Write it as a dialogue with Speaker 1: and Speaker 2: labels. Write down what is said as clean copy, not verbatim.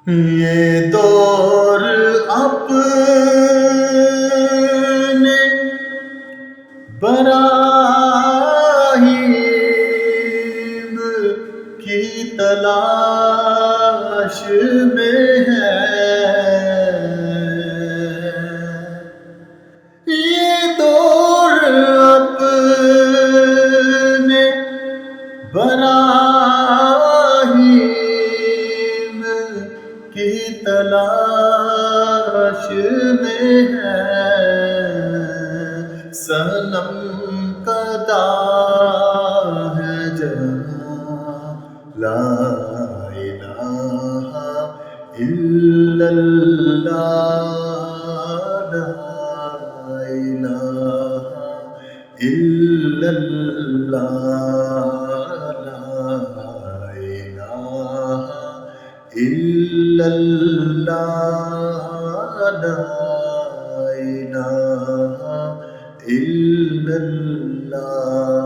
Speaker 1: یہ دور اپنے براہیم کی تلاش میں ہے، یہ دور اپنے براہیم کی تلاش میں ہے، صنم کدا ہے جہاں لا الہ الا اللہ، لا الہ الا اللہ، لا الہ الا اللہ، لا الہ الا اللہ۔